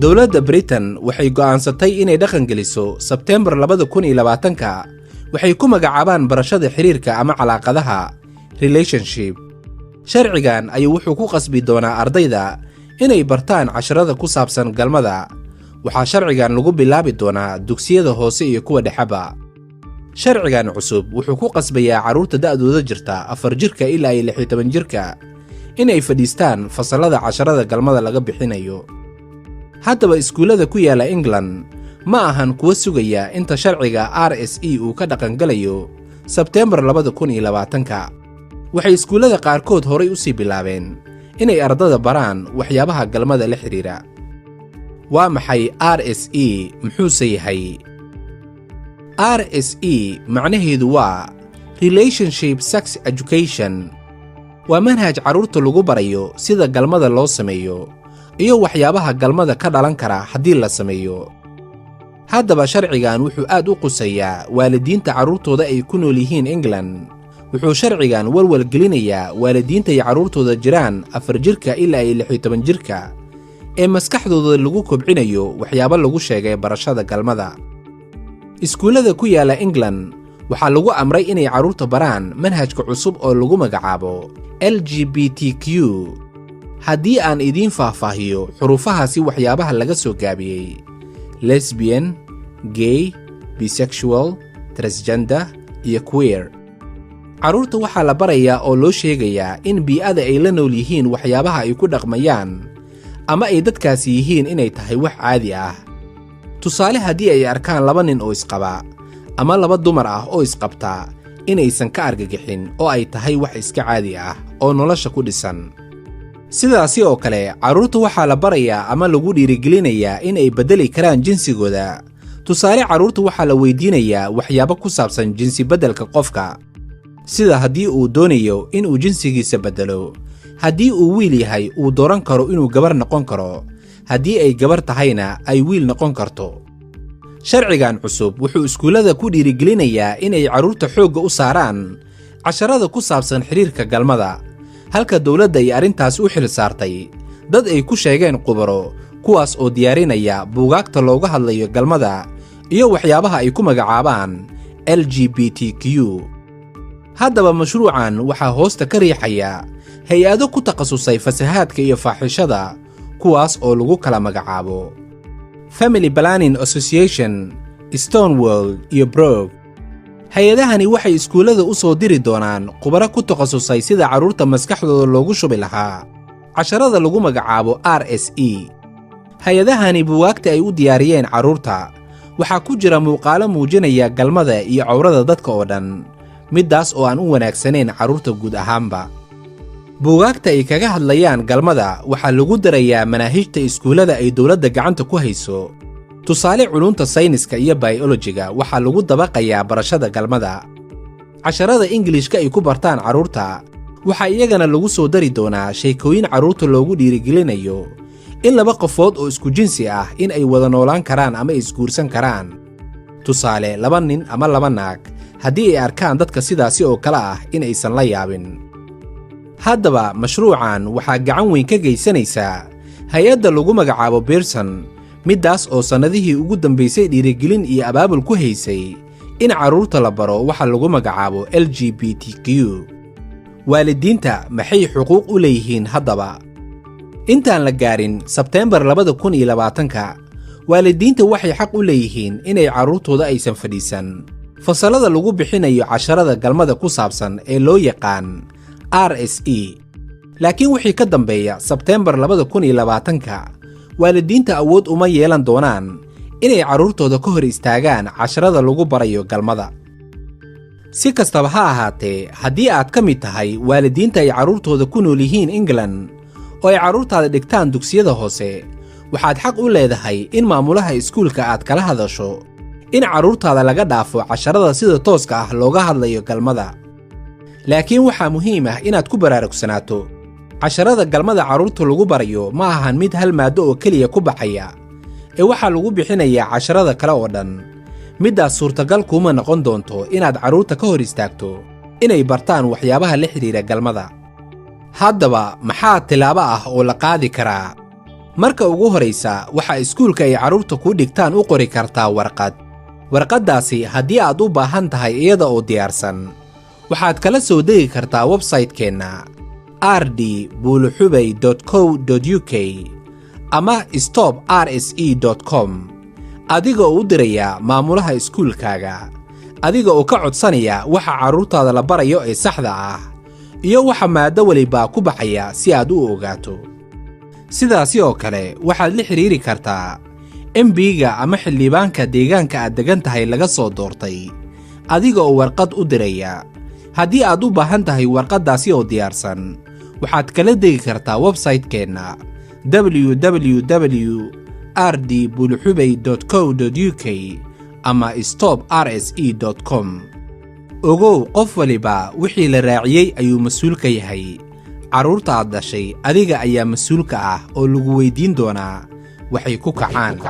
dowladda Britain waxay go'aansatay inay dhaqan geliso Sebtembar 2020 waxay ku magacaabaan barashada xiriirka ama calaaqadaha relationship. Sharcigan ayuu wuxuu ku qasbi doonaa ardayda inay bartaan casharada ku saabsan galmada. Waxaa sharcigan lagu bilaabi doonaa dugsiyada hoose iyo kuwa dhexeba. Sharcigan cusub wuxuu ku qasbayaa carruurta da'dooda jirta 4 jirka ilaa 16 jirka inay fadhiistaan fasalada casharada galmada laga bixinayo. Haddaba iskuulada ku yaala England ma ahan kuwa sugaya inta sharciga RSE uu ka dhaqan galayo Sebtembar 2020. Waxay iskuulada qaarkood horay u sii bilaabeen inay ardada baraan waxyaabaha galmada la xiriira. Waa maxay RSE? Muxuuse yahay? RSE macnaheedu waa Relationship Sex Education. Waa manhaj carruurta lagu barayo sida galmada loo sameeyo iyo waxyaabaha galmada ka dhalan kara haddii la sameeyo. Haddaba sharcigan wuxuu aad u quseeyaa waalidiinta carruurtooda ay ku nool yihiin England. Wuxuu sharcigan walwal gelinayaa waalidiinta ay carruurtooda jiraan 4 jirka ilaa 16 jirka ee maskaxdooda lagu kobcinayo waxyaabo lagu sheegay barashada galmada. Iskuulada ku yaala England waxaa lagu amray inay carruurta baraan manhajka cusub oo lagu magacaabo LGBTQ. Haddii aan idiin faahfaahiyo xuruufahaasi waxyaabaha laga soo gaabiyey: lesbian, gay, bisexual, transgender iyo queer. Carruurta waxaa la barayaa oo loo sheegayaa in bii'ada ay la nool yihiin waxyaabaha ay ku dhaqmayaan ama ay dadkaasi yihiin inay tahay wax caadi ah. Tusaale haddii ay arkaan 2 nin oo isqaba ama 2 dumar ah oo isqabta, inaysan ka argagixin oo ay tahay wax iska caadi ah oo nolosha ku dhisan. Sidaasi oo kale, carruurta waxaa la barayaa ama lagu dhiirigelinayaa in ay beddeli karaan jinsigooda. Tusaale, carruurta waxaa la weydiinayaa waxyaabo ku saabsan jinsi beddelka qofka, sida haddii uu doonayo inuu jinsigiisa beddelo, haddii uu wiil yahay uu dooran karo inuu gabar noqon karo, haddii ay gabar tahayna ay wiil noqon karto. Sharcigan cusub wuxuu iskuulada ku dhiirigelinayaa inay carruurta xoogga u saaraan casharada ku saabsan xiriirka galmada, halka dowladda ay arrintaas u xil saartay dad ay ku sheegeen khubaro, kuwaas oo diyaarinaya buugaagta looga hadlayo galmada iyo waxyaabaha ay ku magacaabaan LGBTQ. Haddaba mashruucan waxaa hoosta ka riixaya hay-ado ku takhasusay fasahaadka iyo faaxishada, kuwaas oo lagu kala magacaabo Family Planning Association, Stonewall iyo Brook. Hay-adahani waxay iskuulada u soo diri doonaan khubaro ku takhasusay sida carruurta maskaxdooda loogu shubi lahaa casharada lagu magacaabo RSE. Hay-adahani buugaagta ay u diyaariyeen carruurta waxaa ku jira muuqaalo muujinaya galmada iyo cawrada dadka oo dhan, middaas oo aan u wanaagsanayn carruurta guud ahaanba. Buugaagta ay kaga hadlayaan galmada waxaa lagu darayaa manaahijta iskuulada ay dowladda gacanta ku hayso. Tusaale, culunta sayniska iyo biologiga waxaa lagu dabaqayaa barashada galmada. Casharada Ingiliishka ay ku bartaan carruurta waxaa iyagana lagu soo dari doonaa sheekooyin carruurta loogu dhiirigelinayo in 2 qofood oo isku jinsi ah in ay wada noolaan karaan ama isguursan karaan. Tusaale, 2 nin ama 2 naag haddii ay arkaan dadka sidaasi oo kale ah in aysan la yaabin. Haddaba mashruucan waxaa gacan weyn ka geysanaysaa hay-adda lagu magacaabo Pearson, middaas oo sannadihii ugu dambaysay dhiirigelin iyo abaabul ku haysay in carruurta la baro waxa lagu magacaabo LGBTQ. Waalidiinta maxay xuquuq u leeyihiin haddaba? Intaan la gaarin Sebtembar 2020, waalidiinta waxay xaq u leeyihiin inay carruurtooda aysan fadhiisan fasalada lagu bixinayo casharada galmada ku saabsan ee loo yaqaan RSE. Laakiin wixii ka dambeeya Sebtembar 2020, waalidiinta awood uma yeelan doonaan inay carruurtooda ka hor istaagaan casharada lagu barayo galmada. Si kastaba ha ahaatee, haddii aad ka mid tahay waalidiinta ay carruurtooda ku nool yihiin England oo ay carruurtaada dhigtaan dugsiyada hoose, waxaad xaq u leedahay in maamulaha iskuulka aad kala hadasho in carruurtaada laga dhaafo casharada sida tooska ah looga hadlayo galmada. Laakiin waxaa muhiim ah inaad ku baraarugsanaato, casharada galmada carruurta lagu barayo ma ahan mid hal maaddo oo keliya ku baxaya, ee waxaa lagu bixinayaa casharada kale oo dhan. Middaas suurtagal kuma noqon doonto inaad carruurta ka hor istaagto inay bartaan waxyaabaha la xiriira galmada. Haddaba maxaa tilaabo ah oo la qaadi karaa? marka ugu horeysa waxa iskuulka ay carruurta ku dhigtaan u qori kartaa warqad. warqaddaasi haddii aad u baahan tahay iyada oo diyaarsan waxaad kala soo degi kartaa website-keenna rdbuluxubey.co.uk ama stop.rse.com adiga oo u diraya maamulaha iskuulkaaga, adiga oo ka codsanaya waxa carruurtaada la barayo ee saxda ah iyo waxa maaddo waliba ku baxaya si aad u ogaato. sidaasi oo kale waxaad la xiriiri kartaa MB-ga ama xildhibaanka deegaanka aad degan tahay laga soo doortay, adiga oo warqad u diraya. haddii aad u baahan tahay warqaddaasi oo diyaarsan waxaad kala degi kartaa website-keenna www.rdbuluxubey.co.uk ama stop.rse.com. ogow, qof waliba wixii la raaciyey ayuu mas'uul ka yahay. carruurta aad dhashay adiga ayaa mas'uulka ah oo lagu weydiin doonaa waxay ku kacaan.